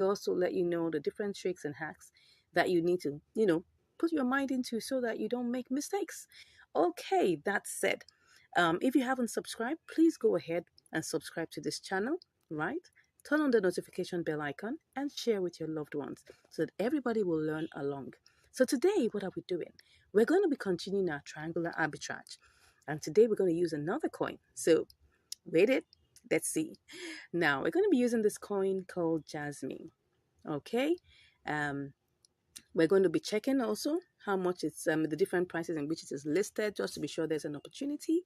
We also let you know the different tricks and hacks that you need to, put your mind into so that you don't make mistakes. Okay, that said, if you haven't subscribed, please go ahead and subscribe to this channel, right? Turn on the notification bell icon and share with your loved ones so that everybody will learn along. So today, what are we doing? We're going to be continuing our triangular arbitrage. And today we're going to use another coin. So wait it. Let's see. Now we're going to be using this coin called Jasmine. Okay. Um, we're going to be checking also how much it's the different prices in which it is listed, just to be sure there's an opportunity.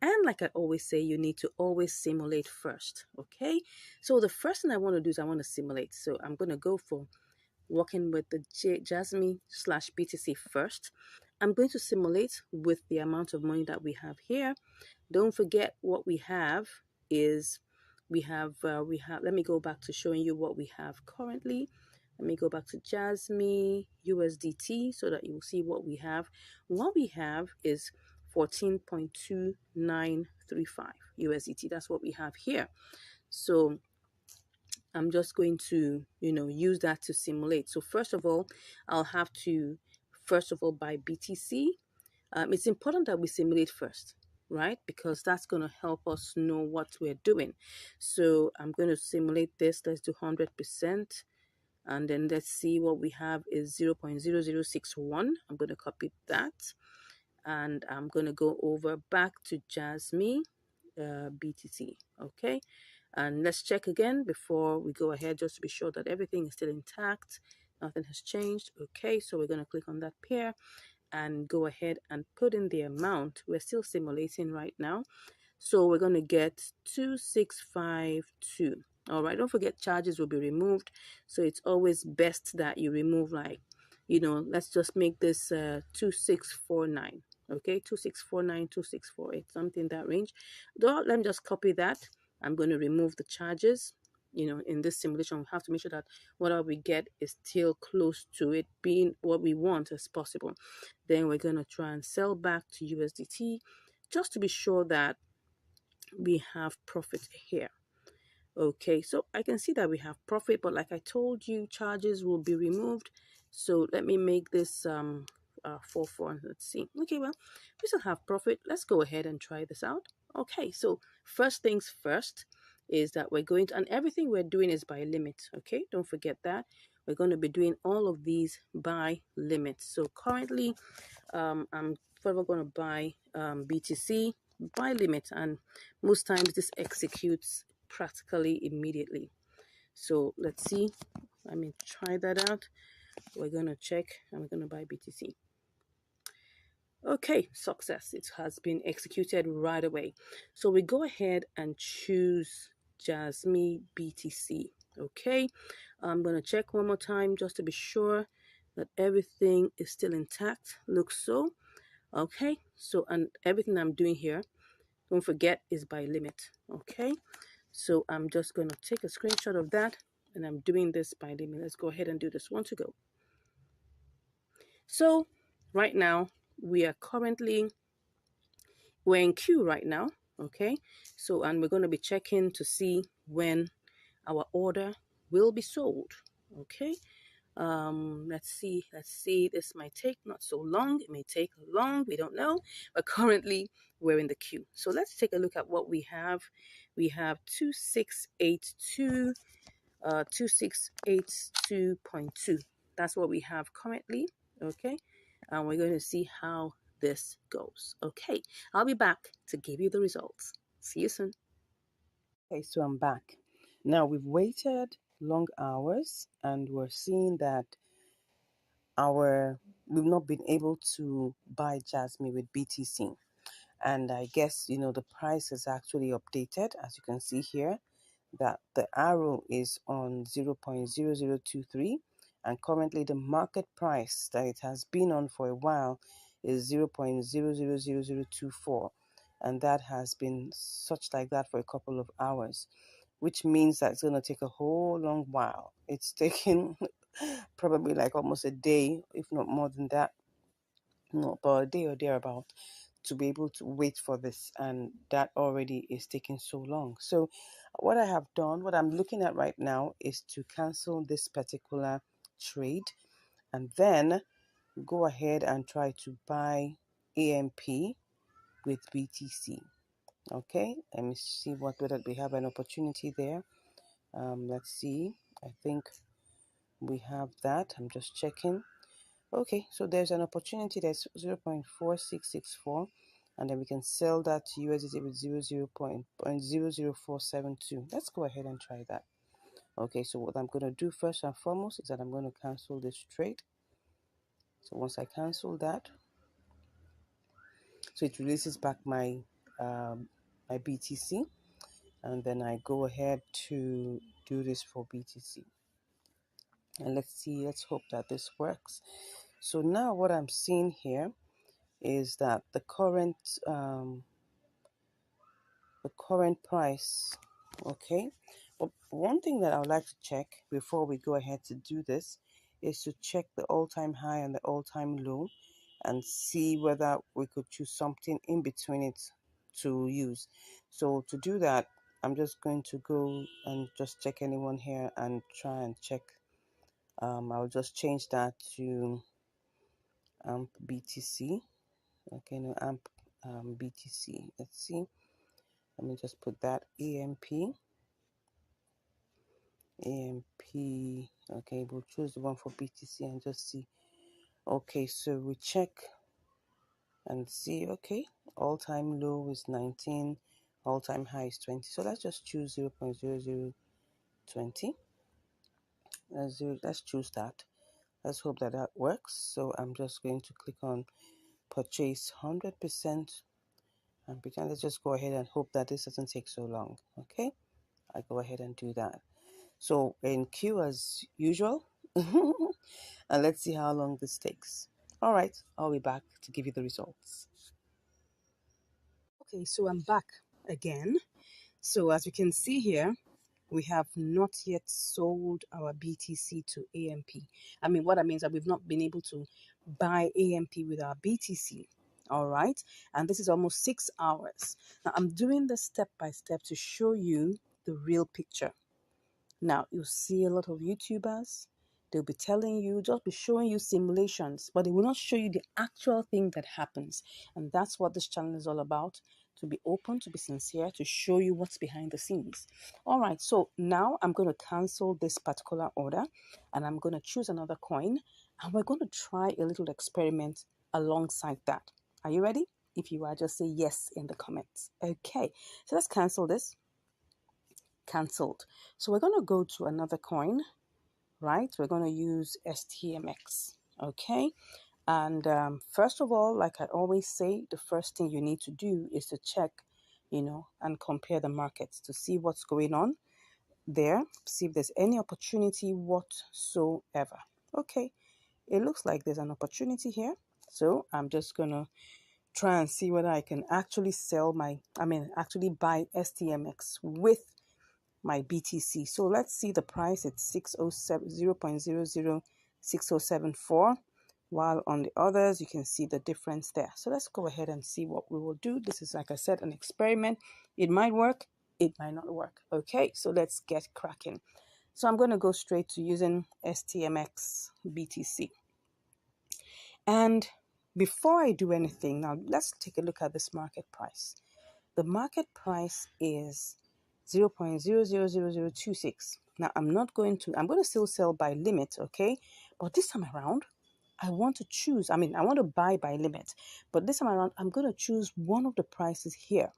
And like I always say, you need to always simulate first. Okay. So the first thing I want to do is I want to simulate. So I'm going to go for working with the Jasmine slash BTC first. I'm going to simulate with the amount of money that we have here. Don't forget what we have is we have let me go back to showing you what we have currently. Let me go back to Jasmine USDT so that you will see what we have. What we have is 14.2935 USDT. That's what we have here. So I'm just going to, use that to simulate. So first of all, I'll have to, buy BTC. It's important that we simulate first, right? Because that's going to help us know what we're doing. So I'm going to simulate this. Let's do 100%. And then let's see what we have is 0.0061. I'm going to copy that. And I'm going to go over back to Jasmine BTC. Okay. And let's check again before we go ahead, just to be sure that everything is still intact. Nothing has changed. Okay. So we're going to click on that pair and go ahead and put in the amount. We're still simulating right now. So we're going to get 2652. All right. Don't forget charges will be removed. So it's always best that you remove, like, let's just make this 2649. Okay. 2649, 2648, something in that range. Let me just copy that. I'm going to remove the charges. In this simulation, we have to make sure that whatever we get is still close to it being what we want as possible. Then we're going to try and sell back to USDT just to be sure that we have profit here. Okay, so I can see that we have profit, but like I told you, charges will be removed. So let me make this 4. Let's see. Okay, well, we still have profit. Let's go ahead and try this out. Okay, so first things first is that we're going to, and everything we're doing is by limit. Okay, don't forget that. We're going to be doing all of these by limit. So currently, I'm further going to buy BTC by limit, and most times this executes practically immediately. So let's see. Let me try that out. We're going to check and we're going to buy BTC. Okay, success. It has been executed right away. So we go ahead and choose Jasmine BTC. Okay, I'm going to check one more time just to be sure that everything is still intact. Looks so. Okay, so and everything I'm doing here, don't forget, is by limit. Okay, so I'm just going to take a screenshot of that, and I'm doing this by limit. Let's go ahead and do this one to go. So right now we're in queue right now. Okay, so and we're going to be checking to see when our order will be sold. Okay, let's see, this might take not so long, it may take long, we don't know, but currently we're in the queue. So let's take a look at what we have. We have 2682 2682.2. That's what we have currently. Okay, and we're going to see how this goes. Okay, I'll be back to give you the results. See you soon. Okay, so I'm back. Now we've waited long hours and we're seeing that we've not been able to buy Jasmine with BTC. And I guess, the price is actually updated, as you can see here, that the arrow is on 0.0023, and currently the market price that it has been on for a while is 0.000024, and that has been such like that for a couple of hours, which means that it's going to take a whole long while. It's taking probably like almost a day, if not more than that, no, about a day or thereabout, to be able to wait for this, and that already is taking so long. So what I have done, what I'm looking at right now, is to cancel this particular trade and then go ahead and try to buy AMP with BTC. Okay, let me see whether we have an opportunity there. Let's see. I think we have that. I'm just checking. Okay, so there's an opportunity that's 0.4664, and then we can sell that to USDT with 0.00472. Let's go ahead and try that. Okay, so what I'm going to do first and foremost is that I'm going to cancel this trade. So once I cancel that, so it releases back my my BTC, and then I go ahead to do this for BTC. And let's hope that this works. So now what I'm seeing here is that the current price, okay. But one thing that I would like to check before we go ahead to do this is to check the all-time high and the all-time low and see whether we could choose something in between it to use. So to do that, I'm just going to go and just check anyone here and try and check. I'll just change that to AMP BTC. Okay, no, AMP BTC. Let's see. Let me just put that AMP. Okay, we'll choose the one for BTC and just see. Okay, so we check and see. Okay, all-time low is 19, all-time high is 20. So let's just choose 0.0020. Let's choose that. Let's hope that that works. So I'm just going to click on purchase 100%, and pretend. Let's just go ahead and hope that this doesn't take so long. Okay, I go ahead and do that. So in queue as usual, and let's see how long this takes. All right, I'll be back to give you the results. Okay, so I'm back again. So as you can see here, we have not yet sold our BTC to AMP. I mean, what I mean is that we've not been able to buy AMP with our BTC. All right, and this is almost 6 hours. Now I'm doing this step by step to show you the real picture. Now you'll see a lot of YouTubers, they'll be telling you, just be showing you simulations, but they will not show you the actual thing that happens. And that's what this channel is all about, to be open, to be sincere, to show you what's behind the scenes. All right, so now I'm going to cancel this particular order and I'm going to choose another coin, and we're going to try a little experiment alongside that. Are you ready? If you are, just say yes in the comments. Okay, so let's cancel this. Cancelled. So we're going to go to another coin, right? We're going to use STMX. Okay, and first of all, like I always say, the first thing you need to do is to check, and compare the markets to see what's going on there, see if there's any opportunity whatsoever. Okay, it looks like there's an opportunity here, so I'm just gonna try and see whether I can actually actually buy STMX with my BTC. So let's see the price. It's 0.006074, while on the others you can see the difference there. So let's go ahead and see what we will do. This is, like I said, an experiment. It might work, it might not work. Okay, so let's get cracking. So I'm going to go straight to using STMX BTC. And before I do anything, now let's take a look at this market price. The market price is 0.000026. Now I'm going to still sell by limit, okay? But this time around, I want to choose, I want to buy by limit, but this time around, I'm going to choose one of the prices here.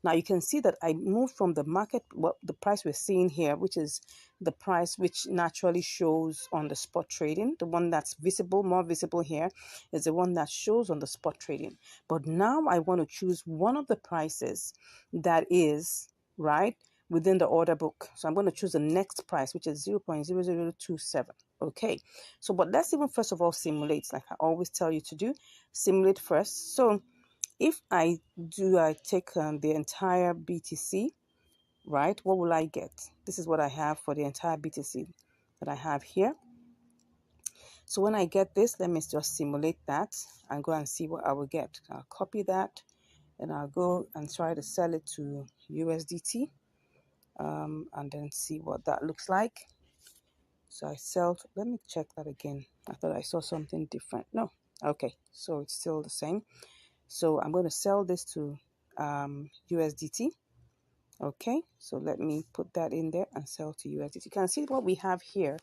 Now you can see that I moved from the market, the price we're seeing here, which is the price which naturally shows on the spot trading. The one that's visible, more visible here, is the one that shows on the spot trading. But now I want to choose one of the prices that is, right, within the order book. So I'm going to choose the next price, which is 0.0027. Okay, so but let's even first of all simulate, like I always tell you to do. Simulate first. So if I take the entire BTC, right, what will I get? This is what I have for the entire BTC that I have here. So when I get this, let me just simulate that and go and see what I will get. I'll copy that and I'll go and try to sell it to USDT, and then see what that looks like. So I sell, let me check that again. I thought I saw something different. No, okay, so it's still the same. So I'm going to sell this to USDT. Okay, so let me put that in there and sell to USDT. You can see what we have here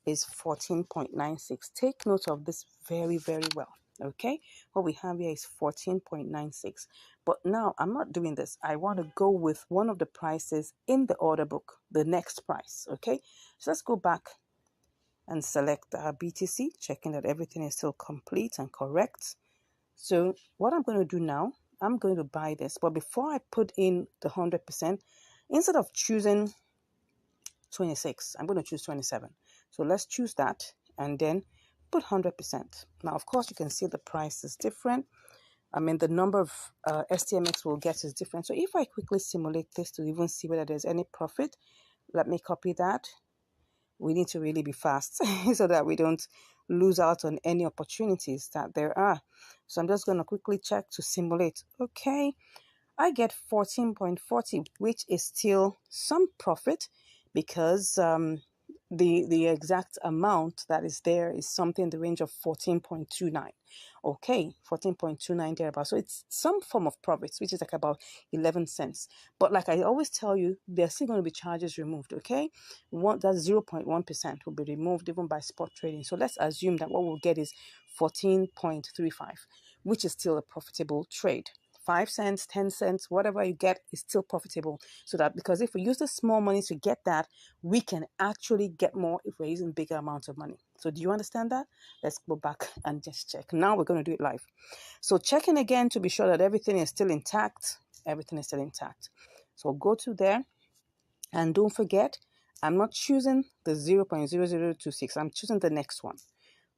is 14.96. Take note of this very, very well. Okay, what we have here is 14.96. But now I'm not doing this. I want to go with one of the prices in the order book, the next price. Okay, so let's go back and select our BTC, checking that everything is still complete and correct. So what I'm going to do now, I'm going to buy this. But before I put in the 100%, instead of choosing 26, I'm going to choose 27. So let's choose that and then put 100%. Now, of course, you can see the price is different. I mean, the number of STMX we'll get is different. So if I quickly simulate this to even see whether there's any profit, let me copy that. We need to really be fast so that we don't lose out on any opportunities that there are. So I'm just going to quickly check to simulate. Okay, I get 14.40, which is still some profit because the exact amount that is there is something in the range of 14.29. Okay, 14.29 thereabout. So it's some form of profits, which is like about 11 cents. But like I always tell you, there's still going to be charges removed. Okay, that's 0.1% will be removed even by spot trading. So let's assume that what we'll get is 14.35, which is still a profitable trade. 5 cents, 10 cents, whatever you get is still profitable. So that, because if we use the small money to get that, we can actually get more if we're using bigger amounts of money. So do you understand that? Let's go back and just check. Now we're going to do it live. So checking again to be sure that everything is still intact. Everything is still intact. So go to there and don't forget, I'm not choosing the 0.0026. I'm choosing the next one.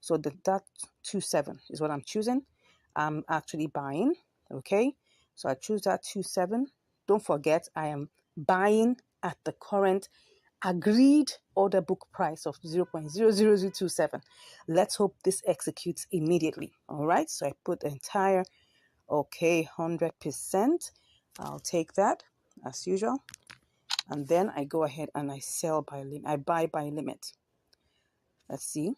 So that 27 is what I'm choosing. I'm actually buying. Okay, so I choose that 27. Don't forget, I am buying at the current agreed order book price of 0.00027. Let's hope this executes immediately. All right, so I put the entire, okay, 100%. I'll take that as usual. And then I go ahead and I sell by limit. I buy by limit. Let's see.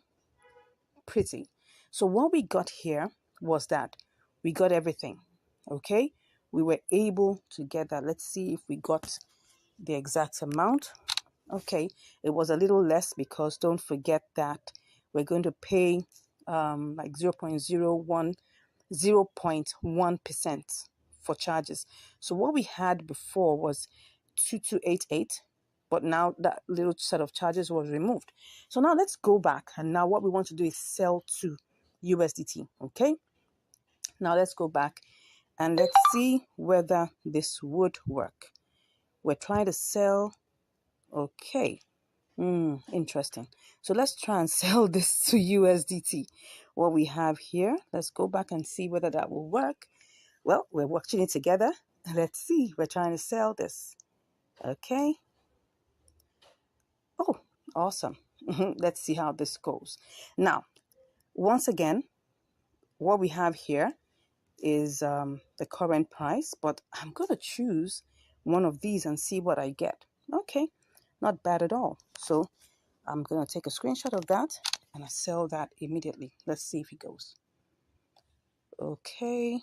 Pretty. So what we got here was that we got everything. Okay, we were able to get that. Let's see if we got the exact amount. Okay, it was a little less because don't forget that we're going to pay like 0.1% for charges. So what we had before was 2288, but now that little set of charges was removed. So now let's go back, and now what we want to do is sell to USDT. Okay, now let's go back and let's see whether this would work. We're trying to sell. Okay. Interesting. So let's try and sell this to USDT. What we have here, let's go back and see whether that will work. Well, we're watching it together. Let's see. We're trying to sell this. Okay. Oh, awesome. Let's see how this goes. Now, once again, what we have here is the current price, but I'm going to choose one of these and see what I get. Okay, not bad at all. So I'm going to take a screenshot of that and I sell that immediately. Let's see if it goes. Okay.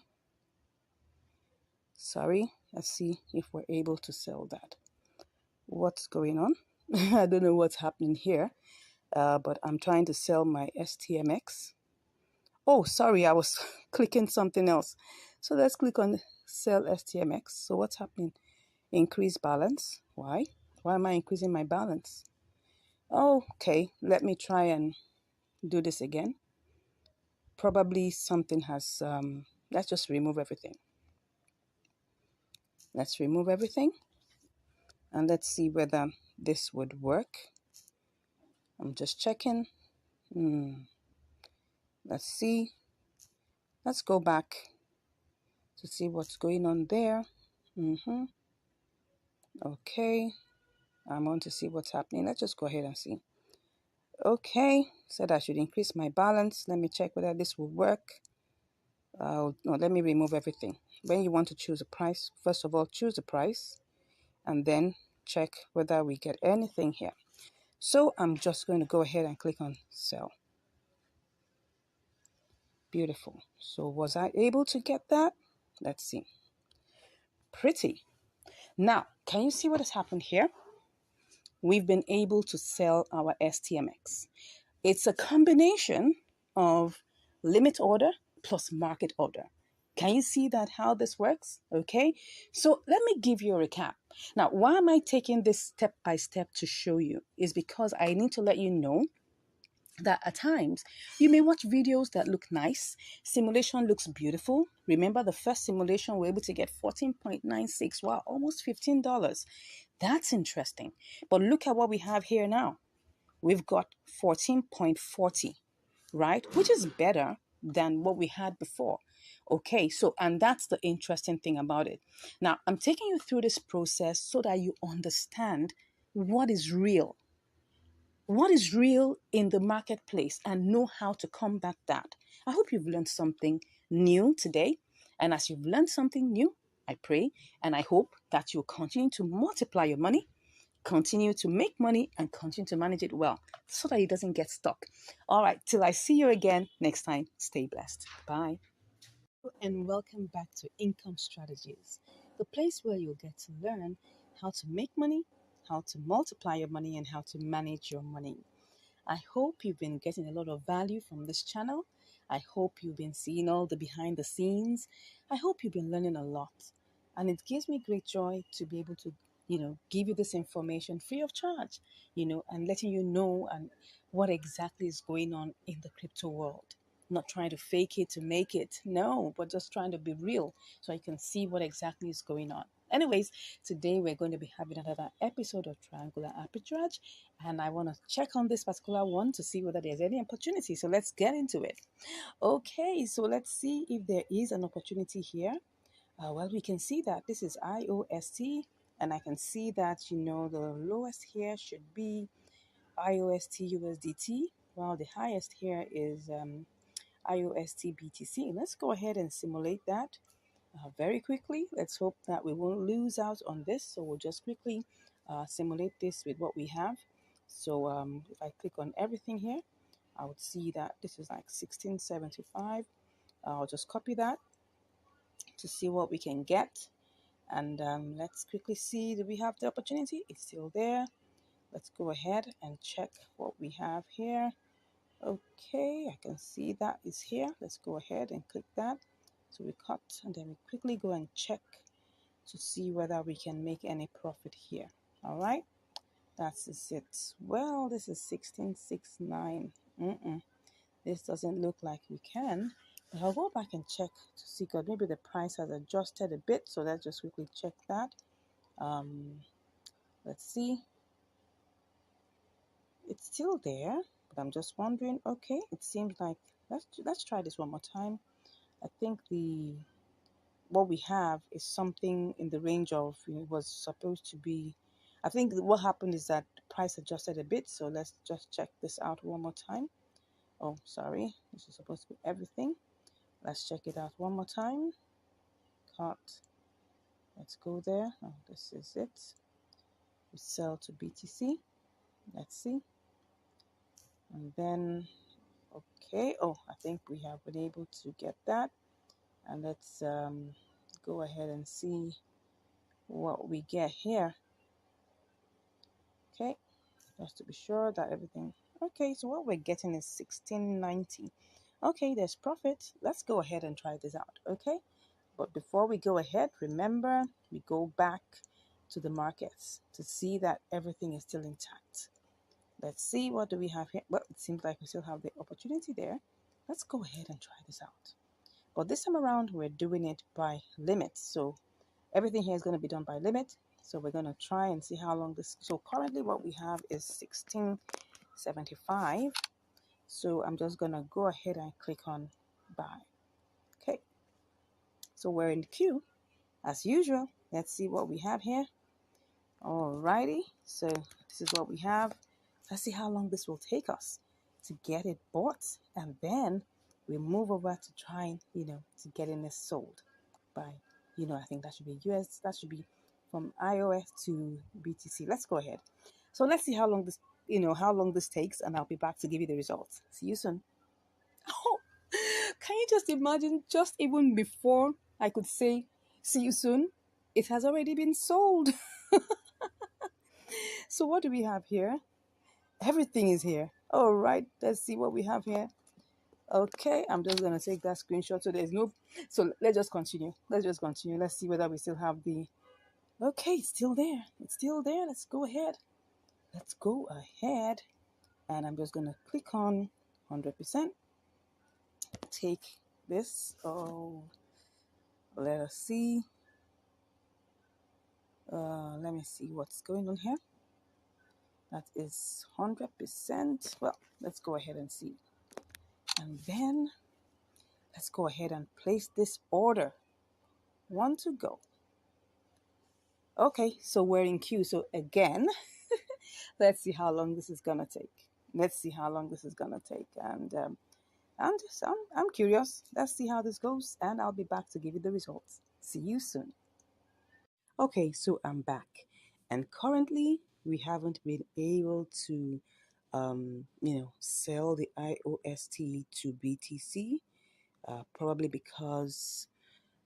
Sorry. Let's see if we're able to sell that. What's going on? I don't know what's happening here, but I'm trying to sell my STMX. Oh, sorry, I was clicking something else. So let's click on sell STMX. So what's happening? Increase balance. Why? Why am I increasing my balance? Okay, let me try and do this again. Probably something has, let's just remove everything. Let's remove everything. And let's see whether this would work. I'm just checking. Let's see. Let's go back to see what's going on there. Okay. I want to see what's happening. Let's just go ahead and see. Okay, said I should increase my balance. Let me check whether this will work. No, let me remove everything. When you want to choose a price, first of all, choose the price and then check whether we get anything here. So I'm just going to go ahead and click on sell. Beautiful. So was I able to get that? Let's see. Pretty. Now, can you see what has happened here? We've been able to sell our STMX. It's a combination of limit order plus market order. Can you see that how this works? Okay, so let me give you a recap. Now, why am I taking this step by step to show you? Is because I need to let you know that at times you may watch videos that look nice. Simulation looks beautiful. Remember the first simulation we were able to get 14.96. Wow, almost $15. That's interesting. But look at what we have here now. We've got 14.40, right? Which is better than what we had before. Okay, so, and that's the interesting thing about it. Now, I'm taking you through this process so that you understand what is real. What is real in the marketplace and know how to combat that. I hope you've learned something new today. And as you've learned something new, I pray and I hope that you'll continue to multiply your money, continue to make money, and continue to manage it well so that it doesn't get stuck. All right, till I see you again next time, stay blessed. Bye. And welcome back to Income Strategies, the place where you'll get to learn how to make money, how to multiply your money, and how to manage your money. I hope you've been getting a lot of value from this channel. I hope you've been seeing all the behind the scenes. I hope you've been learning a lot. And it gives me great joy to be able to, give you this information free of charge, and letting you know and what exactly is going on in the crypto world. Not trying to fake it to make it, no, but just trying to be real so you can see what exactly is going on. Anyways, today we're going to be having another episode of Triangular Arbitrage, and I want to check on this particular one to see whether there's any opportunity. So let's get into it. Okay, so let's see if there is an opportunity here. Well, we can see that this is IOST, and I can see that, the lowest here should be IOST USDT, while the highest here is IOST BTC. Let's go ahead and simulate that very quickly. Let's hope that we won't lose out on this. So we'll just quickly simulate this with what we have. So if I click on everything here, I would see that this is like 1675. I'll just copy that to see what we can get. And let's quickly see, do we have the opportunity? It's still there. Let's go ahead and check what we have here. Okay, I can see that is here. Let's go ahead and click that. So we cut and then we quickly go and check to see whether we can make any profit here. All right, that's it. Well, this is 1669. This doesn't look like we can. But I'll go back and check to see, because maybe the price has adjusted a bit. So let's just quickly check that. Let's see. It's still there, but I'm just wondering. Okay, it seems like let's try this one more time. I think what we have is something in the range of, it was supposed to be, I think what happened is that the price adjusted a bit. So let's just check this out one more time. Oh, sorry, this is supposed to be everything. Let's check it out one more time. Cut. Let's go there. Oh, this is it. We sell to BTC. Let's see. And then, okay. Oh, I think we have been able to get that. And let's go ahead and see what we get here. Okay, just to be sure that everything. Okay, so what we're getting is 1690. Okay, there's profit. Let's go ahead and try this out. Okay, but before we go ahead, remember, we go back to the markets to see that everything is still intact. Let's see, what do we have here? Well, it seems like we still have the opportunity there. Let's go ahead and try this out. But this time around, we're doing it by limit. So everything here is going to be done by limit. So we're going to try and see how long this. So currently what we have is 1675. So I'm just going to go ahead and click on buy. Okay. So we're in the queue as usual. Let's see what we have here. Alrighty. So this is what we have. Let's see how long this will take us. to get it bought, and then we move over to trying, to getting it sold by, I think that should be US, that should be from iOS to BTC. Let's go ahead. So let's see how long this takes, and I'll be back to give you the results. See you soon. Oh, can you just imagine, just even before I could say see you soon, it has already been sold. So what do we have here? Everything is here. All right, let's see what we have here. Okay, I'm just gonna take that screenshot. So there's no, so let's just continue. Let's see whether we still have the, okay, it's still there. It's still there. Let's go ahead. And I'm just gonna click on 100%. Take this. Oh, let us see. Let me see what's going on here. That is 100%. Well, let's go ahead and see. And then let's go ahead and place this order. One to go. Okay, so we're in queue. So again, let's see how long this is gonna take. And I'm curious. Let's see how this goes, and I'll be back to give you the results. See you soon. Okay, so I'm back, and currently we haven't been able to, sell the IOST to BTC, probably because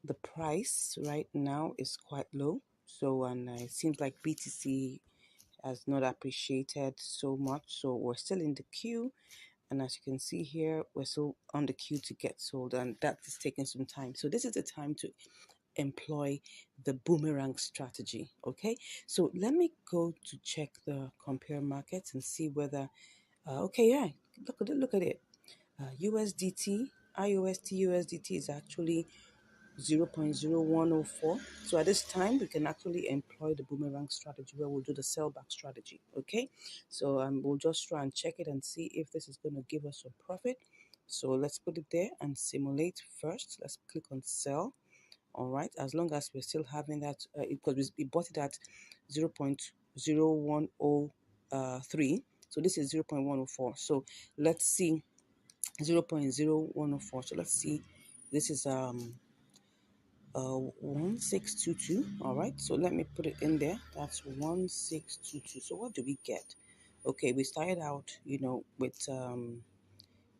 the price right now is quite low. So, and it seems like BTC has not appreciated so much. So we're still in the queue. And as you can see here, we're still on the queue to get sold, and that is taking some time. So this is the time to employ the boomerang strategy. Okay, so let me go to check the compare markets and see whether okay, yeah, look at it. USDT, IOST USDT is actually 0.0104. So at this time, we can actually employ the boomerang strategy where we'll do the sellback strategy. Okay, so we'll just try and check it and see if this is going to give us some profit. So let's put it there and simulate first. Let's click on sell. All right, as long as we're still having that, because we bought it at 0.0103. So this is 0.104. So let's see 0.0104. So let's see, this is 1622. All right, so let me put it in there. That's 1622. So what do we get? Okay, we started out, with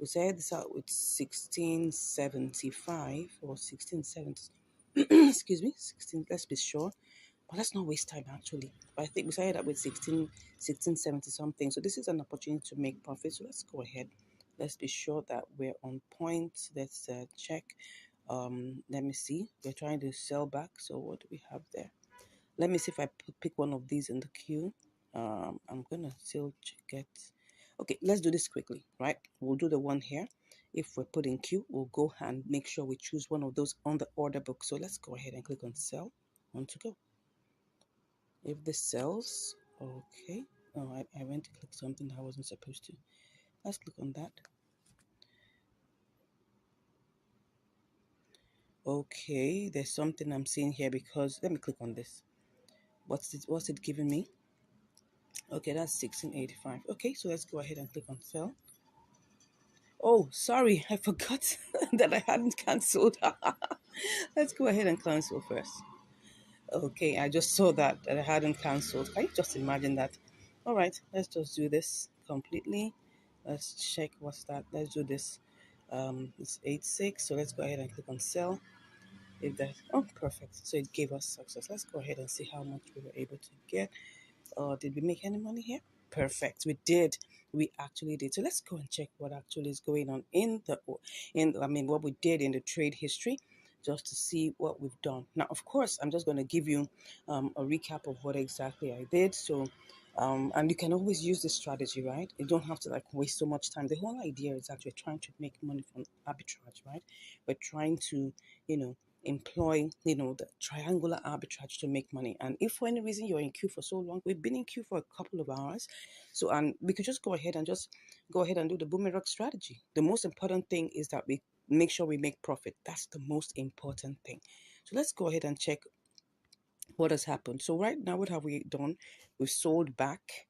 we started this out with 1675 or 1670. Excuse me, 16. Let's be sure. But let's not waste time actually. But I think we started out with 1670 something. So this is an opportunity to make profit. So let's go ahead. Let's be sure that we're on point. Let's check. Let me see. We're trying to sell back. So what do we have there? Let me see if I pick one of these in the queue. I'm gonna still get. Okay, let's do this quickly, right? We'll do the one here. If we're put in queue, we'll go and make sure we choose one of those on the order book. So let's go ahead and click on sell. On to go. If this sells, okay. Oh, I went to click something I wasn't supposed to. Let's click on that. Okay, there's something I'm seeing here because let me click on this. What's it giving me? Okay, that's 1685. Okay, so let's go ahead and click on sell. Oh, sorry, I forgot that I hadn't cancelled. Let's go ahead and cancel first. Okay, I just saw that I hadn't cancelled. Can you just imagine that? All right, let's just do this completely. Let's check what's that. Let's do this. It's 86. So let's go ahead and click on sell. If that, oh, perfect. So it gave us success. Let's go ahead and see how much we were able to get. Did we make any money here? Perfect. We did. We actually did. So let's go and check what actually is going on what we did in the trade history, just to see what we've done. Now, of course, I'm just going to give you a recap of what exactly I did. So, and you can always use this strategy, right? You don't have to like waste so much time. The whole idea is that we're trying to make money from arbitrage, right? We're trying to, employ, the triangular arbitrage to make money. And if for any reason you're in queue for so long, we've been in queue for a couple of hours. So, and we could just go ahead and do the boomerang strategy. The most important thing is that we make sure we make profit. That's the most important thing. So let's go ahead and check what has happened. So right now, what have we done? We've sold back.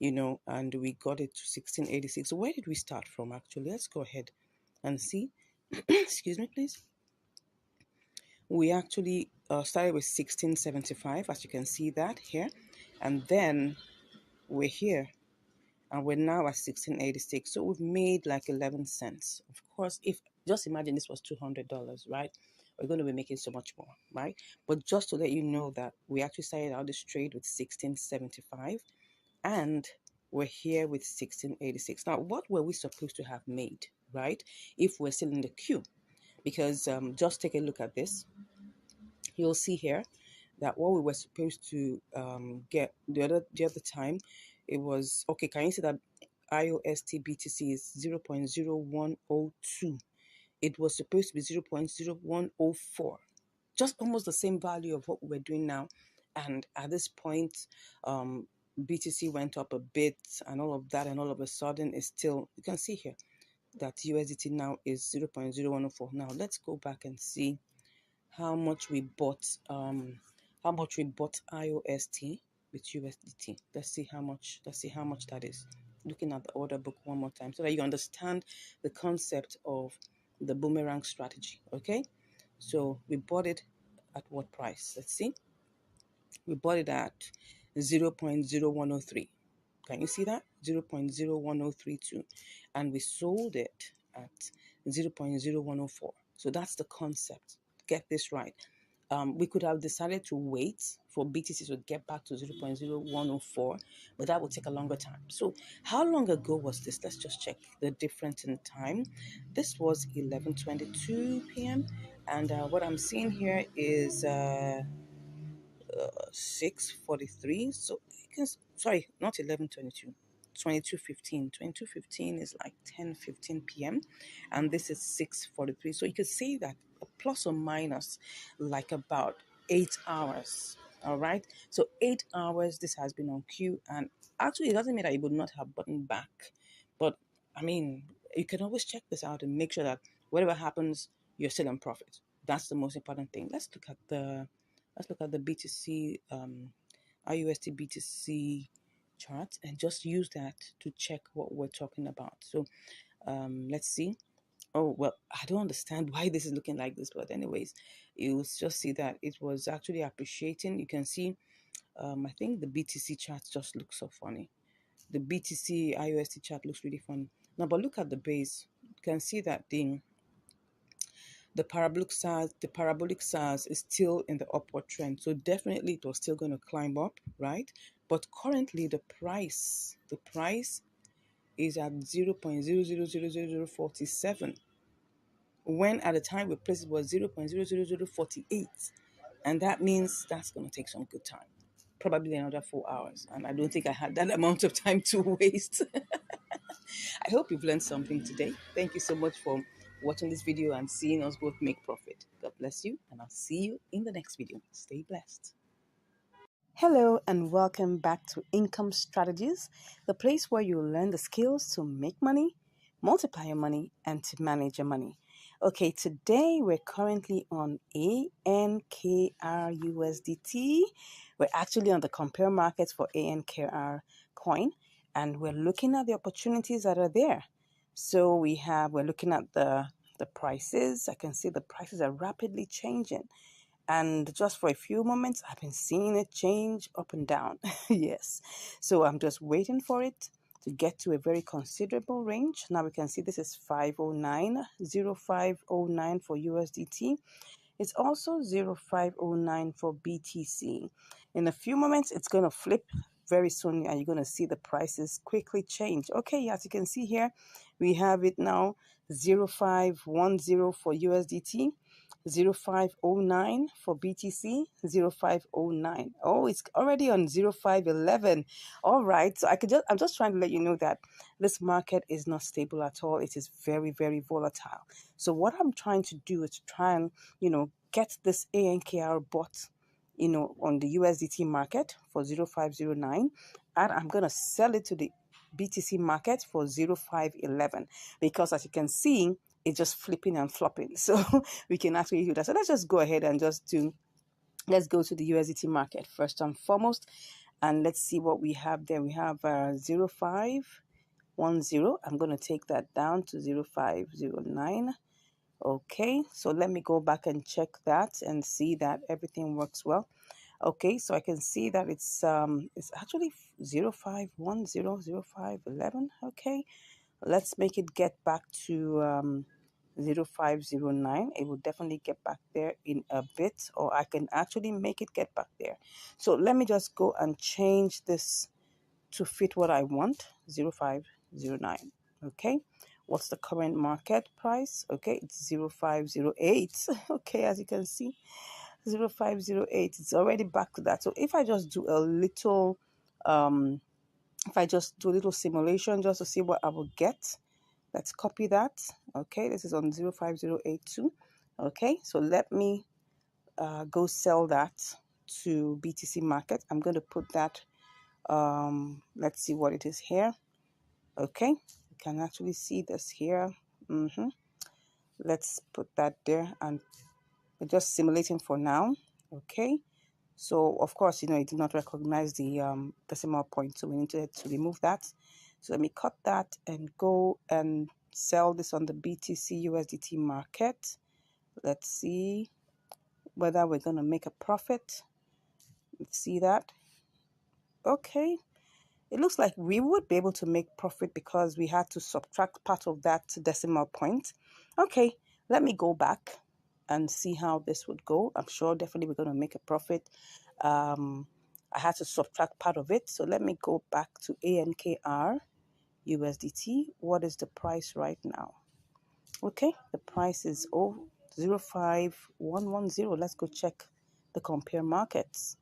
and we got it to 1686. So where did we start from actually? Let's go ahead and see. Excuse me, please. We actually started with 1675, as you can see that here, and then we're here and we're now at 1686. So we've made like 11 cents. Of course, if just imagine this was $200, right? We're going to be making so much more, right? But just to let you know that we actually started out this trade with 1675 and we're here with 1686. Now, what were we supposed to have made, right? If we're still in the queue? Because just take a look at this. You'll see here that what we were supposed to get the other time, it was okay. Can you see that IOST BTC is 0.0102? It was supposed to be 0.0104, just almost the same value of what we're doing now. And at this point, BTC went up a bit and all of that, and all of a sudden it's still, you can see here that USDT now is 0.0104. Now let's go back and see how much we bought IOST with USDT. Let's see how much that is. Looking at the order book one more time so that you understand the concept of the boomerang strategy. Okay, so we bought it at what price? Let's see. We bought it at 0.0103. Can you see that? 0.01032. And we sold it at 0.0104. So that's the concept. Get this right. We could have decided to wait for BTC to get back to 0.0104, but that would take a longer time. So how long ago was this? Let's just check the difference in time. This was 11:22 p.m. And what I'm seeing here is 6:43. So you can, sorry, not 11:22. 22:15 is like 10:15 p.m. and this is 6:43. So you could say that plus or minus like about 8 hours. All right, so 8 hours this has been on queue, and actually it doesn't mean that it would not have button back, but I mean, you can always check this out and make sure that whatever happens, you're still in profit. That's the most important thing. Let's look at the BTC IUSD BTC chart and just use that to check what we're talking about. So let's see. Oh, well, I don't understand why this is looking like this, but anyways, you'll just see that it was actually appreciating. You can see, I think the BTC chart just looks so funny. The BTC IUSD chart looks really funny. Now, but look at the base. You can see that the parabolic SARS is still in the upward trend. So definitely it was still going to climb up, right? But currently the price is at 0.000047, when at the time we placed it was 0.00048. And that means that's going to take some good time, probably another 4 hours. And I don't think I had that amount of time to waste. I hope you've learned something today. Thank you so much for watching this video and seeing us both make profit. God bless you, and I'll see you in the next video. Stay blessed. Hello and welcome back to Income Strategies, the place where you learn the skills to make money, multiply your money, and to manage your money. Okay, today we're currently on ANKRUSDT. We're actually on the compare markets for ANKR coin, and we're looking at the opportunities that are there. So we're looking at the prices. I can see the prices are rapidly changing. And just for a few moments, I've been seeing it change up and down. Yes. So I'm just waiting for it to get to a very considerable range. Now we can see this is 0509 for USDT. It's also 0509 for BTC. In a few moments, it's going to flip very soon, and you're going to see the prices quickly change. Okay, as you can see here, we have it now 0510 for USDT, 0509 for BTC, 0509. Oh, it's already on 0511. All right, so I'm just trying to let you know that this market is not stable at all. It is very, very volatile. So what I'm trying to do is to try and, get this ANKR bot, on the USDT market for 0509, and I'm going to sell it to the BTC market for 0511, because as you can see, it's just flipping and flopping. So we can actually do that. So let's just go ahead and let's go to the USDT market first and foremost. And let's see what we have there. We have 0510. I'm going to take that down to 0509. Okay, so let me go back and check that and see that everything works well. Okay, so I can see that it's actually 0510, 0511. Okay, let's make it get back to 0509. It will definitely get back there in a bit, or I can actually make it get back there. So let me just go and change this to fit what I want. 0509. Okay, what's the current market price? Okay, it's 0508. Okay, as you can see, 0508. It's already back to that. So if I just do a little simulation just to see what I will get, let's copy that. Okay, this is on 05082. Okay, so let me go sell that to BTC market. I'm going to put that, let's see what it is here. Okay, you can actually see this here. Let's put that there, and we're just simulating for now. Okay, so of course, it did not recognize the decimal point, so we need to remove that. So let me cut that and go and sell this on the BTC USDT market. Let's see whether we're going to make a profit. Let's see that. Okay, it looks like we would be able to make profit because we had to subtract part of that decimal point. Okay, let me go back and see how this would go. I'm sure definitely we're going to make a profit. I had to subtract part of it. So let me go back to ANKR USDT. What is the price right now? Okay, the price is 05110. Let's go check the compare markets.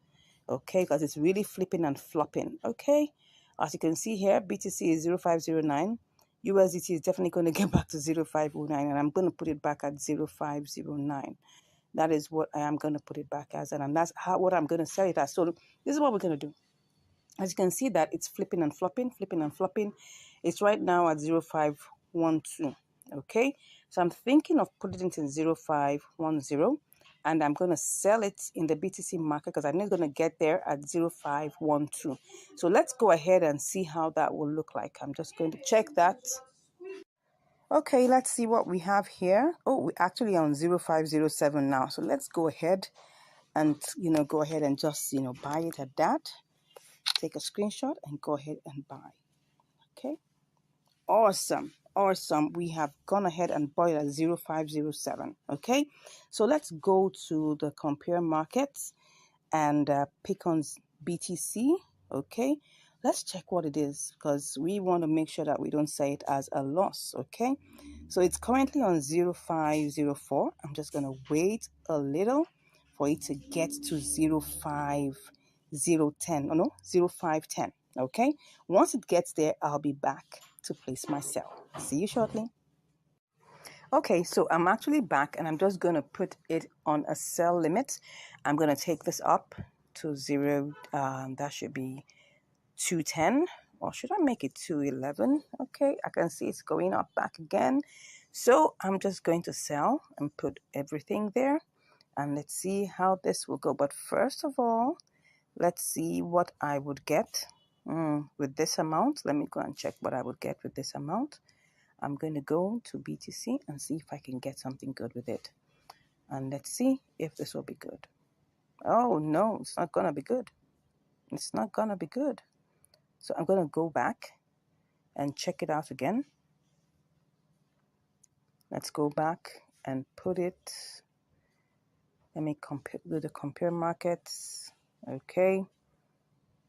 Okay, because it's really flipping and flopping. Okay, as you can see here, BTC is 0509. USDT is definitely going to get back to 0509, and I'm going to put it back at 0509. That is what I am going to put it back as, and that's what I'm going to sell it as. So this is what we're going to do. As you can see that it's flipping and flopping, flipping and flopping. It's right now at 0512. Okay, so I'm thinking of putting it in 0510, and I'm going to sell it in the BTC market because I'm not going to get there at 0512. So let's go ahead and see how that will look like. I'm just going to check that. Okay, let's see what we have here. Oh, we're actually on 0507 now. So let's go ahead and, go ahead and just, buy it at that. Take a screenshot and go ahead and buy. Okay, awesome. We have gone ahead and bought it at 0507. Okay, so let's go to the compare markets and pick on BTC. Okay, let's check what it is because we want to make sure that we don't say it as a loss. Okay, so it's currently on 0504. I'm just going to wait a little for it to get to 05010. Oh no, 0510. Okay, once it gets there, I'll be back to place my sell. See you shortly. Okay, so I'm actually back and I'm just going to put it on a sell limit. I'm going to take this up to 0. That should be 210, or should I make it 211? Okay, I can see it's going up back again. So I'm just going to sell and put everything there. And let's see how this will go. But first of all, let's see what I would get with this amount. Let me go and check what I would get with this amount. I'm going to go to BTC and see if I can get something good with it. And let's see if this will be good. Oh, no, it's not going to be good. It's not going to be good. So I'm going to go back and check it out again. Let's go back and put it. Let me do the compare markets. Okay.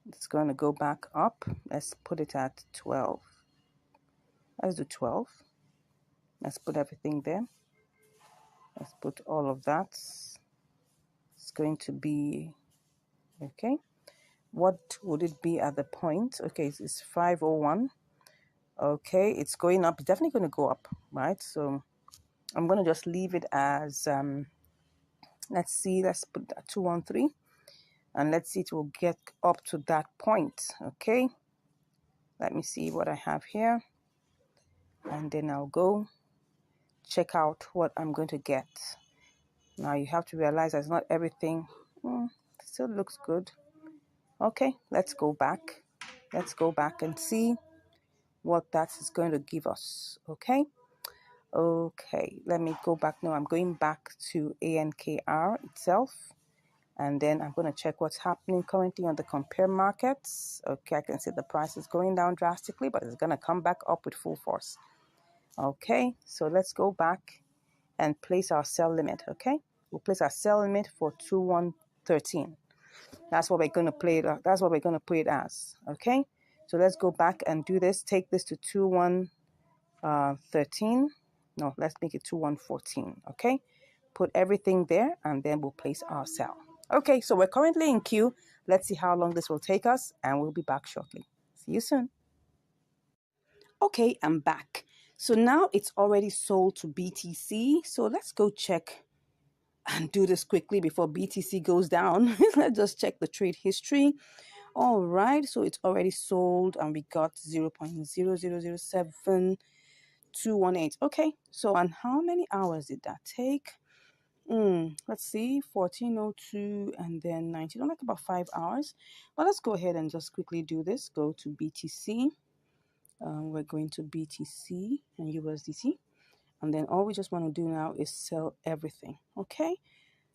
It's going to go back up. Let's put it at 12. Let's do 12. Let's put everything there. Let's put all of that. It's going to be, okay. What would it be at the point? Okay, it's 501. Okay, it's going up. It's definitely going to go up, right? So I'm going to just leave it as, let's see, let's put that 213. And let's see, it will get up to that point, okay? Let me see what I have here. And then I'll go check out what I'm going to get. Now you have to realize that not everything still looks good. Okay, let's go back. Let's go back and see what that is going to give us. Okay. Okay, let me go back now. I'm going back to ANKR itself, and then I'm going to check what's happening currently on the compare markets. Okay, I can see the price is going down drastically, but it's going to come back up with full force. Okay, so let's go back and place our sell limit. Okay, we'll place our sell limit for 2113. That's what we're going to play it. That's what we're going to put it as. Okay, so let's go back and do this. Take this to 2113. No, let's make it 2114. Okay, put everything there, and then we'll place our sell. Okay, so we're currently in queue. Let's see how long this will take us, and we'll be back shortly. See you soon. Okay, I'm back. So now it's already sold to BTC. So let's go check and do this quickly before BTC goes down. Let's just check the trade history. All right, so it's already sold and we got 0.0007218. Okay, so and how many hours did that take? Let's see, 1402 and then 19, like about 5 hours. But let's go ahead and just quickly do this. Go to BTC. We're going to BTC and USDT. And then all we just want to do now is sell everything. Okay,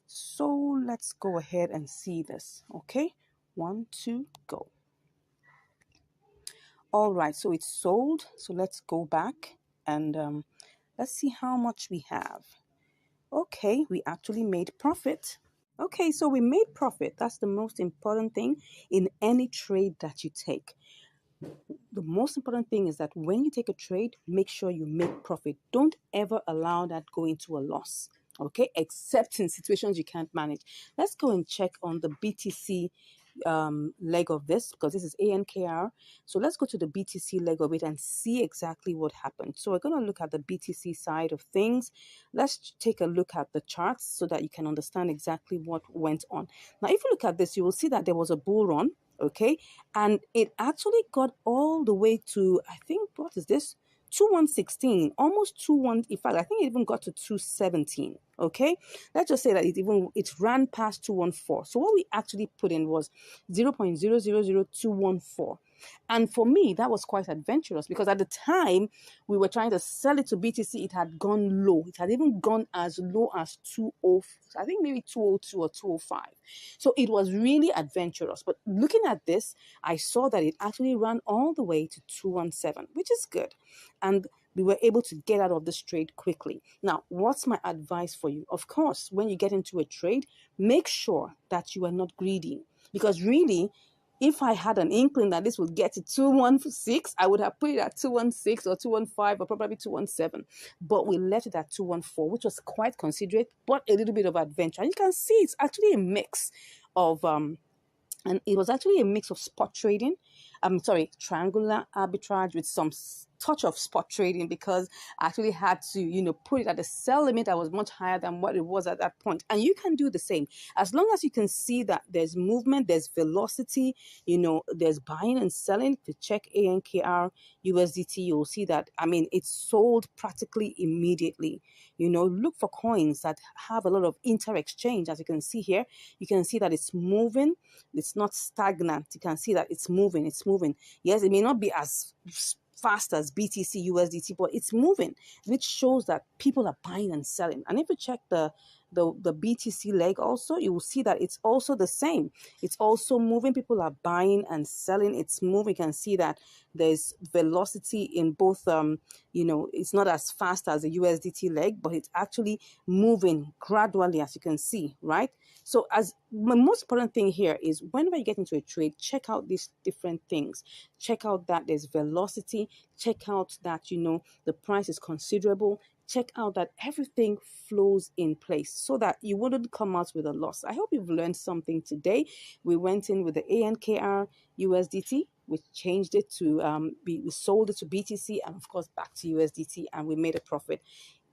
so let's go ahead and see this. Okay, 1, 2, go. All right, so it's sold. So let's go back and let's see how much we have. Okay, we actually made profit. Okay, so we made profit. That's the most important thing in any trade that you take. The most important thing is that when you take a trade, make sure you make profit. Don't ever allow that go into a loss. Okay, except in situations you can't manage. Let's go and check on the BTC leg of this, because this is ANKR. So let's go to the BTC leg of it and see exactly what happened. So we're going to look at the BTC side of things. Let's take a look at the charts so that you can understand exactly what went on. Now, if you look at this, you will see that there was a bull run. Okay, and it actually got all the way to, I think, what is this, 2116, almost 21. In fact, I think it even got to 217. Okay, let's just say that it ran past 214. So what we actually put in was 0.000214. And for me, that was quite adventurous because at the time we were trying to sell it to BTC, it had gone low. It had even gone as low as 20, I think maybe 202 or 205. So it was really adventurous. But looking at this, I saw that it actually ran all the way to 217, which is good. And we were able to get out of this trade quickly. Now, what's my advice for you? Of course, when you get into a trade, make sure that you are not greedy. Because really, if I had an inkling that this would get to 216, I would have put it at 216 or 215 or probably 217. But we left it at 214, which was quite considerate, but a little bit of adventure. And you can see it's actually a mix of and it was actually a mix of spot trading. Triangular arbitrage with some touch of spot trading, because I actually had to, put it at a sell limit that was much higher than what it was at that point. And you can do the same. As long as you can see that there's movement, there's velocity, there's buying and selling. If you check ANKR, USDT, you'll see that, it's sold practically immediately. Look for coins that have a lot of inter-exchange. As you can see here, you can see that it's moving. It's not stagnant. You can see that it's moving. It's moving. Yes, it may not be as fast as BTC, USDT, but it's moving, which shows that people are buying and selling. And if you check the BTC leg also, you will see that it's also the same. It's also moving. People are buying and selling. It's moving. You can see that there's velocity in both. It's not as fast as the USDT leg, but it's actually moving gradually, as you can see, right? So as the most important thing here is whenever you get into a trade, check out these different things. Check out that there's velocity. Check out that, the price is considerable. Check out that everything flows in place so that you wouldn't come out with a loss. I hope you've learned something today. We went in with the ANKR USDT. We changed it to, we sold it to BTC and of course back to USDT, and we made a profit.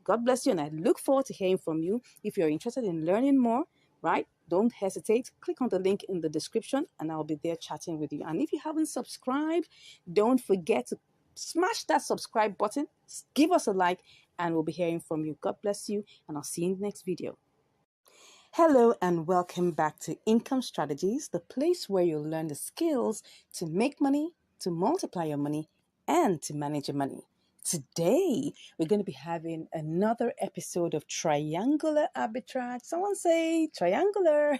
God bless you, and I look forward to hearing from you. If you're interested in learning more, right, don't hesitate. Click on the link in the description and I'll be there chatting with you. And if you haven't subscribed, don't forget to smash that subscribe button, give us a like, and we'll be hearing from you. God bless you, and I'll see you in the next video. Hello and welcome back to Income Strategies, the place where you'll learn the skills to make money, to multiply your money, and to manage your money. Today, we're going to be having another episode of Triangular Arbitrage. Someone say triangular.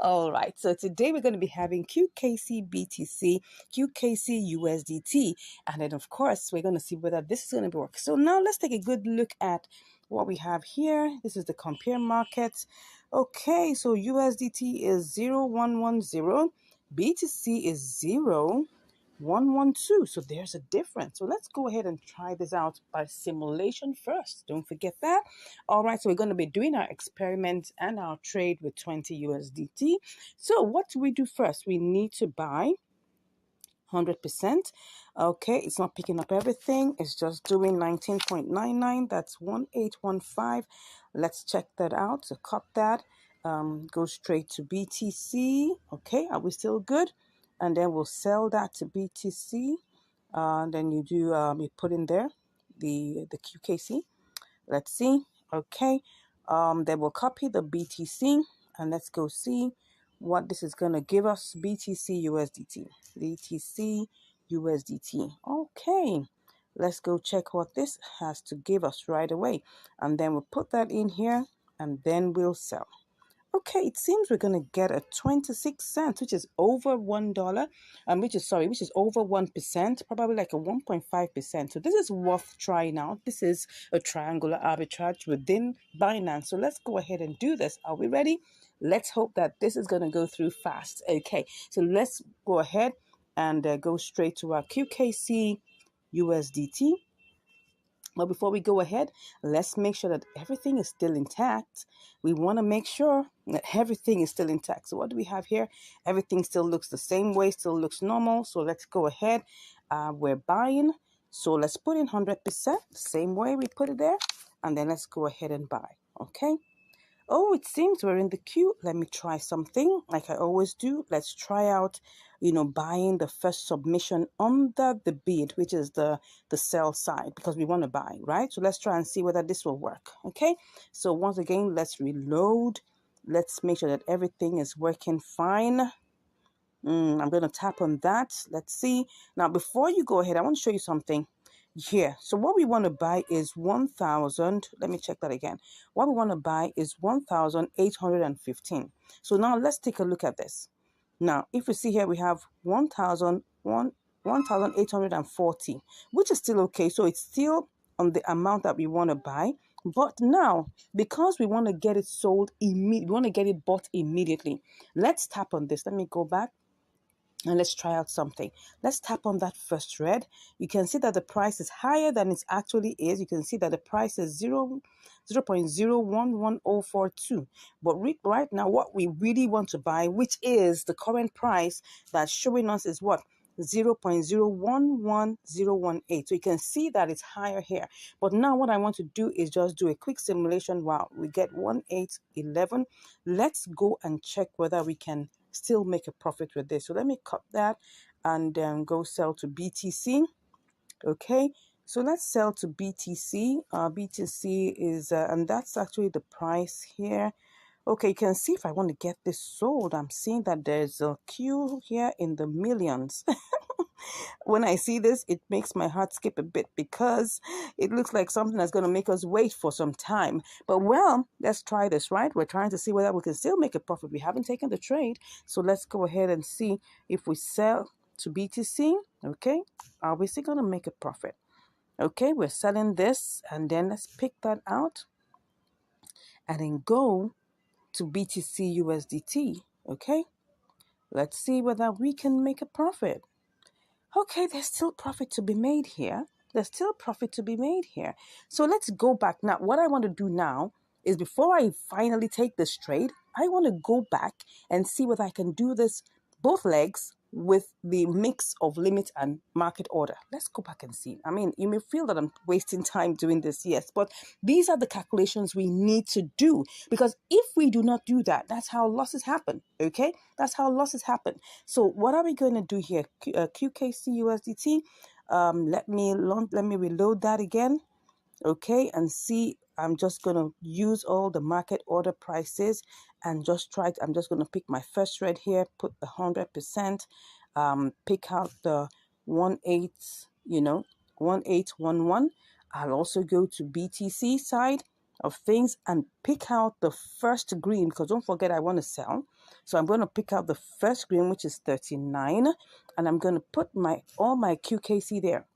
All right, so today we're going to be having QKC BTC, QKC USDT, and then of course we're going to see whether this is going to work. So now let's take a good look at what we have here. This is the compare market. Okay, so USDT is 0110, BTC is 0112. So there's a difference. So let's go ahead and try this out by simulation first. Don't forget that. All right, so we're going to be doing our experiment and our trade with 20 USDT. So what do we do first? We need to buy 100%. Okay, it's not picking up everything. It's just doing 19.99. That's 1815. Let's check that out. So cut that. Go straight to BTC. Okay, are we still good? And then we'll sell that to BTC. Then you do you put in there the QKC. Let's see. Okay. Then we'll copy the BTC and let's go see what this is going to give us. BTC USDT. BTC USDT. Okay. Let's go check what this has to give us right away. And then we'll put that in here and then we'll sell. Okay, it seems we're going to get a 26 cents, which is over $1, which is over 1%, probably like a 1.5%. So this is worth trying out. This is a triangular arbitrage within Binance. So let's go ahead and do this. Are we ready? Let's hope that this is going to go through fast. Okay, so let's go ahead and go straight to our QKC USDT. But before we go ahead, let's make sure that everything is still intact. We want to make sure that everything is still intact. So what do we have here? Everything still looks the same way, still looks normal. So let's go ahead. We're buying. So let's put in 100%, the same way we put it there. And then let's go ahead and buy. Okay. Oh, it seems we're in the queue. Let me try something like I always do. Let's try out, buying the first submission under the bid, which is the sell side, because we want to buy, right? So let's try and see whether this will work. Okay. So once again, let's reload. Let's make sure that everything is working fine. I'm going to tap on that. Let's see. Now, before you go ahead, I want to show you something here. So what we want to buy is 1,000. Let me check that again. What we want to buy is 1,815. So now let's take a look at this. Now, if we see here, we have 1,840, which is still okay. So it's still on the amount that we want to buy. But now, because we want to get it sold immediately, we want to get it bought immediately. Let's tap on this. Let me go back. And let's try out something. Let's tap on that first red. You can see that the price is higher than it actually is. You can see that the price is 0.011042. But right now, what we really want to buy, which is the current price that's showing us, is what? 0.011018. So you can see that it's higher here. But now what I want to do is just do a quick simulation. Wow, we get 1811. Let's go and check whether we can still make a profit with this. So let me cut that and go sell to BTC. Okay, so let's sell to BTC. BTC is and that's actually the price here. Okay, you can see if I want to get this sold, I'm seeing that there's a queue here in the millions. When I see this, it makes my heart skip a bit because it looks like something that's going to make us wait for some time. But well, let's try this, right? We're trying to see whether we can still make a profit. We haven't taken the trade. So let's go ahead and see if we sell to BTC. Okay, are we still going to make a profit? Okay, we're selling this and then let's pick that out and then go to BTC USDT. Okay, let's see whether we can make a profit. Okay, there's still profit to be made here. There's still profit to be made here. So let's go back. Now, what I want to do now is before I finally take this trade, I want to go back and see whether I can do this both legs with the mix of limit and market order. Let's go back and see. I mean, you may feel that I'm wasting time doing this, yes, but these are the calculations we need to do, because if we do not do that, that's how losses happen, okay? That's how losses happen. So what are we going to do here? QKC USDT. Let me reload that again, okay, and see I'm just going to use all the market order prices and just try to, I'm just going to pick my first red here, put the 100%, pick out the 18, 1811. I'll also go to BTC side of things and pick out the first green, because don't forget I want to sell. So I'm going to pick out the first green, which is 39, and I'm going to put all my QKC there.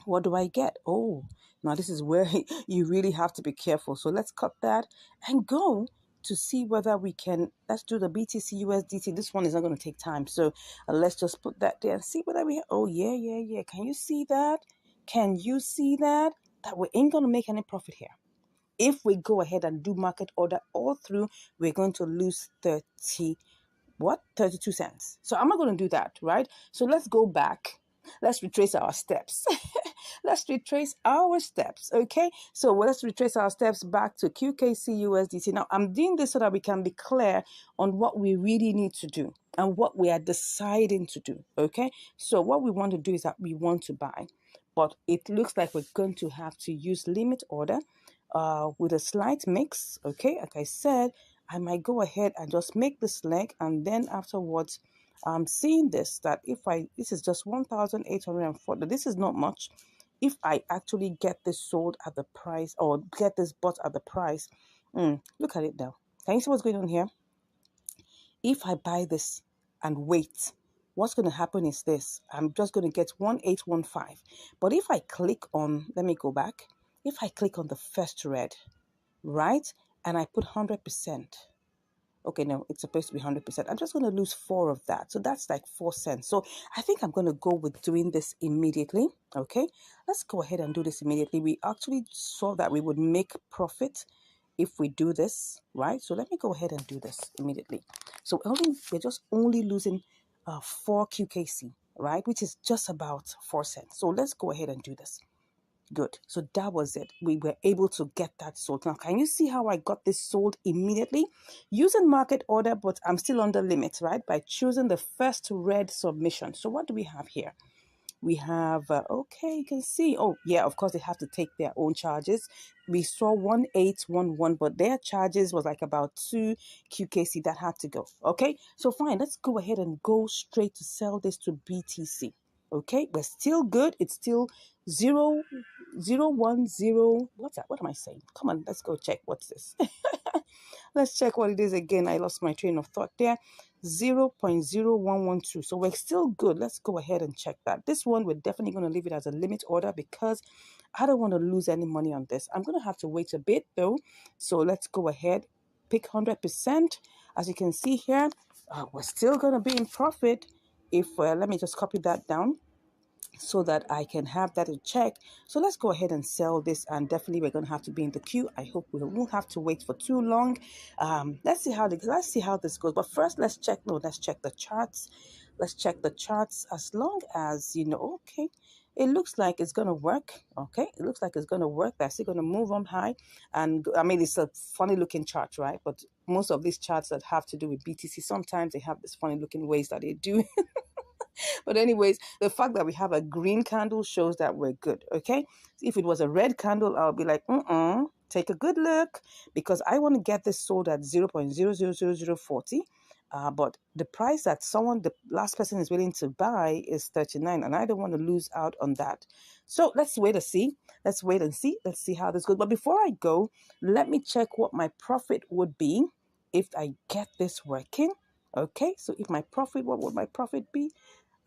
What do I get? Oh, now this is where you really have to be careful. So let's cut that and go to see whether we can. Let's do the BTC USDT. This one is not going to take time. So let's just put that there and see whether we. Oh, yeah. Can you see that? Can you see that? That we ain't going to make any profit here. If we go ahead and do market order all through, we're going to lose 32 cents. So I'm not going to do that, right? So let's go back. Let's retrace our steps. Let's retrace our steps, okay? So let's retrace our steps back to QKC USDT. Now, I'm doing this so that we can be clear on what we really need to do and what we are deciding to do, okay? So what we want to do is that we want to buy, but it looks like we're going to have to use limit order with a slight mix, okay? Like I said, I might go ahead and just make this leg, and then afterwards, I'm seeing this, that if this is just 1,840, this is not much. If I actually get this sold at the price, or get this bought at the price, look at it now. Can you see what's going on here? If I buy this and wait, what's going to happen is this. I'm just going to get 1,815. But if I click on, let me go back. If I click on the first red, right, and I put 100%, okay, no, it's supposed to be 100%. I'm just going to lose 4 of that. So that's like 4 cents. So I think I'm going to go with doing this immediately. Okay, let's go ahead and do this immediately. We actually saw that we would make profit if we do this, right? So let me go ahead and do this immediately. So we're just only losing 4 QKC, right? Which is just about 4 cents. So let's go ahead and do this. Good. So that was it. We were able to get that sold. Now, can you see how I got this sold immediately? Using market order, but I'm still under limit, right? By choosing the first red submission. So what do we have here? We have, okay, you can see, oh, yeah, of course, they have to take their own charges. We saw 1,811, but their charges was like about 2 QKC that had to go. Okay, so fine, let's go ahead and go straight to sell this to BTC. Okay, we're still good. It's still 0, 0, 1, 0. What's that? What am I saying? Come on, let's go check. What's this? Let's check what it is again. I lost my train of thought there. 0.0112. So we're still good. Let's go ahead and check that. This one, we're definitely going to leave it as a limit order because I don't want to lose any money on this. I'm going to have to wait a bit though. So let's go ahead, pick 100%. As you can see here, we're still going to be in profit. If let me just copy that down so that I can have that in check. So let's go ahead and sell this, and definitely we're going to have to be in the queue. I hope we won't have to wait for too long. Let's see how this goes. But first, let's check the charts. Let's check the charts. As long as okay, it looks like it's going to work. Okay, it looks like it's going to work. They're still going to move on high, and I mean it's a funny looking chart, right? But most of these charts that have to do with BTC, sometimes they have this funny looking ways that they do. But anyways, the fact that we have a green candle shows that we're good, okay? If it was a red candle, I'll be like, take a good look, because I want to get this sold at 0.000040. But the price that the last person is willing to buy is 39, and I don't want to lose out on that. So let's wait and see. Let's wait and see. Let's see how this goes. But before I go, let me check what my profit would be if I get this working. Okay, so if my profit, what would my profit be?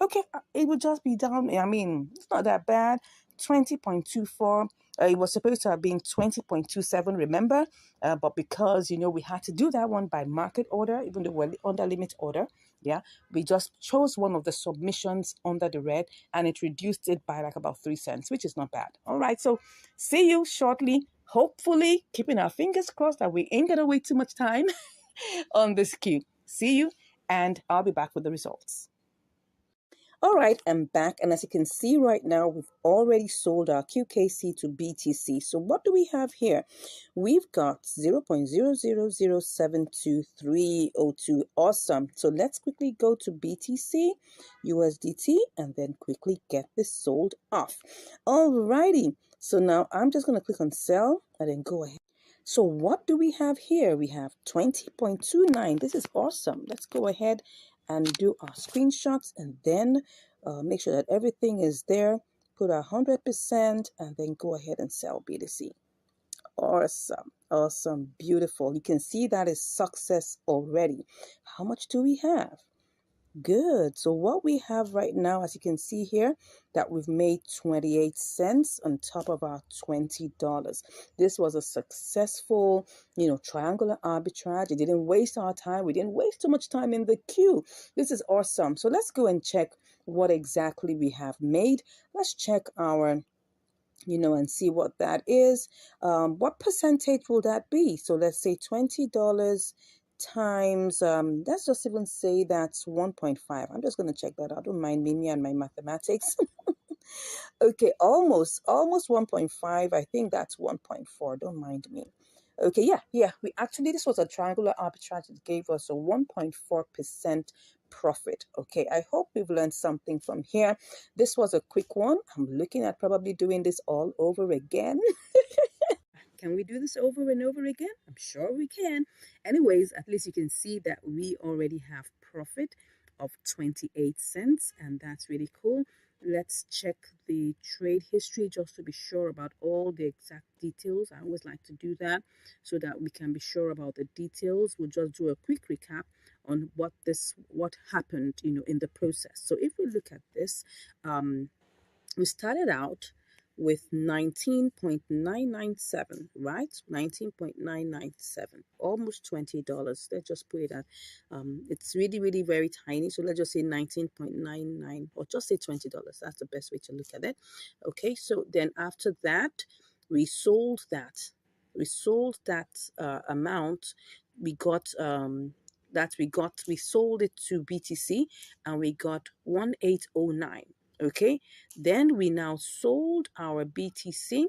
Okay, it would just be down. I mean, it's not that bad. 20.24. It was supposed to have been 20.27, remember? But because, we had to do that one by market order, even though we're under limit order, yeah, we just chose one of the submissions under the red, and it reduced it by like about 3 cents, which is not bad. All right, so see you shortly. Hopefully, keeping our fingers crossed that we ain't going to wait too much time on this queue. See you, and I'll be back with the results. All right, I'm back, and as you can see right now, we've already sold our QKC to BTC. So what do we have here? We've got 0.000723302. Awesome. So let's quickly go to BTC, USDT, and then quickly get this sold off. All righty. So now I'm just going to click on sell and then go ahead. So what do we have here? We have 20.29. This is awesome. Let's go ahead and do our screenshots and then make sure that everything is there. Put 100% and then go ahead and sell BTC. Awesome. Awesome. Beautiful. You can see that is success already. How much do we have? Good. So what we have right now, as you can see here, that we've made 28 cents on top of our $20. This was a successful, triangular arbitrage. It didn't waste our time. We didn't waste too much time in the queue. This is awesome. So let's go and check what exactly we have made. Let's check our and see what that is. What percentage will that be? So let's say $20 times, let's just even say that's 1.5. I'm just going to check that out. Don't mind me and my mathematics. Okay, almost 1.5. I think that's 1.4. Don't mind me. Okay, yeah. This was a triangular arbitrage. It gave us a 1.4% profit. Okay, I hope we've learned something from here. This was a quick one. I'm looking at probably doing this all over again. Can we do this over and over again? I'm sure we can. Anyways, at least you can see that we already have profit of 28 cents, and that's really cool. Let's check the trade history just to be sure about all the exact details. I always like to do that so that we can be sure about the details. We'll just do a quick recap on what happened, in the process. So if we look at this, we started out with 19.997, right? 19.997, almost $20. Let's just put it at, it's really, really very tiny. So let's just say 19.99 or just say $20. That's the best way to look at it. Okay, so then after that, we sold that. We sold that amount. We got, we sold it to BTC and we got 1809. Okay, then we now sold our BTC,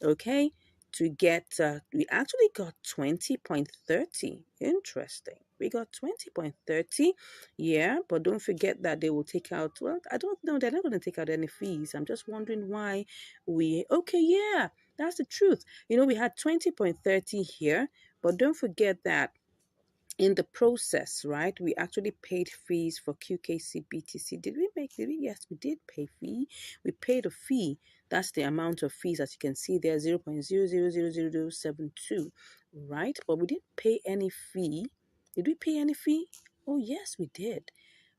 okay, to get, we actually got 20.30. Interesting. We got 20.30. Yeah, but don't forget that they will take out, well, I don't know, they're not going to take out any fees. I'm just wondering why okay, yeah, that's the truth. We had 20.30 here, but don't forget that in the process, right, we actually paid fees for QKC BTC. Did we? Yes, we did pay fee. We paid a fee. That's the amount of fees, as you can see there, 0.000072, right? But we didn't pay any fee. Did we pay any fee? Oh, yes, we did.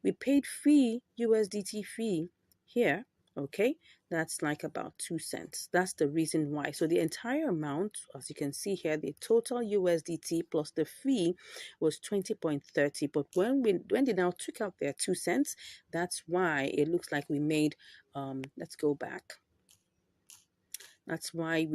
We paid fee, USDT fee here, okay? That's like about 2 cents. That's the reason why. So the entire amount, as you can see here, the total USDT plus the fee was 20.30. But when they now took out their 2 cents, that's why it looks like we made, let's go back. That's why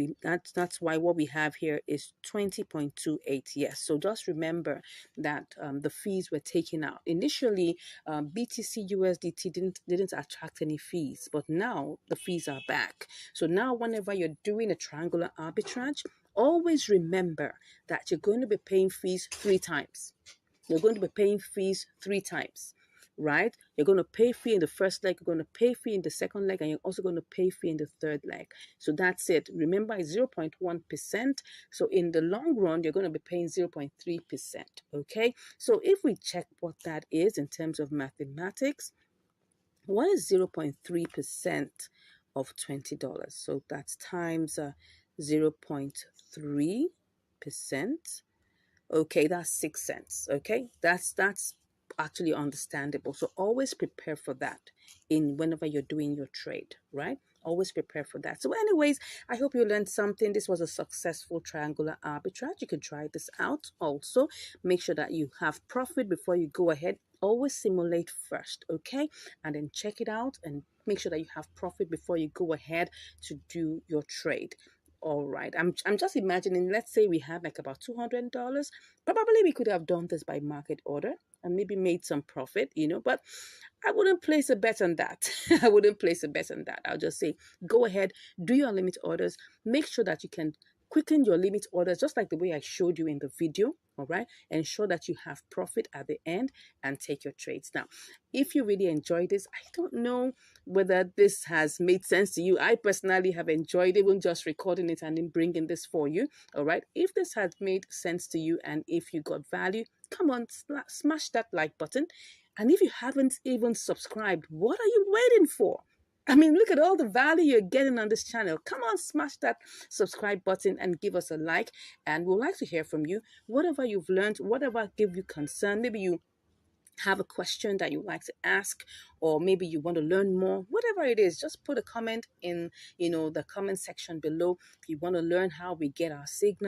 what we have here is 20.28. Yes. So just remember that the fees were taken out. Initially, BTC USDT didn't attract any fees, but now the fees are back. So now whenever you're doing a triangular arbitrage, always remember that you're going to be paying fees 3 times. You're going to be paying fees 3 times. Right? You're going to pay fee in the first leg, you're going to pay fee in the second leg, and you're also going to pay fee in the third leg. So that's it. Remember, it's 0.1%. So in the long run, you're going to be paying 0.3%. Okay? So if we check what that is in terms of mathematics, what is 0.3% of $20? So that's times 0.3%. Okay, that's 6 cents. Okay, that's actually understandable. So always prepare for that whenever you're doing your trade, right? Always prepare for that. So anyways, I hope you learned something. This was a successful triangular arbitrage. You can try this out also. Make sure that you have profit before you go ahead. Always simulate first, okay? And then check it out and make sure that you have profit before you go ahead to do your trade. All right, I'm just imagining, let's say we had like about $200. Probably we could have done this by market order and maybe made some profit, but I wouldn't place a bet on that. I wouldn't place a bet on that. I'll just say, go ahead, do your limit orders. Make sure that you can quicken your limit orders, just like the way I showed you in the video. All right. Ensure that you have profit at the end and take your trades. Now, if you really enjoy this, I don't know whether this has made sense to you. I personally have enjoyed even just recording it and then bringing this for you. All right. If this has made sense to you and if you got value, come on, smash that like button. And if you haven't even subscribed, what are you waiting for? I mean, look at all the value you're getting on this channel. Come on, smash that subscribe button and give us a like. And we'd like to hear from you. Whatever you've learned, whatever give you concern, maybe you have a question that you'd like to ask, or maybe you want to learn more, whatever it is, just put a comment in the comment section below. If you want to learn how we get our signal,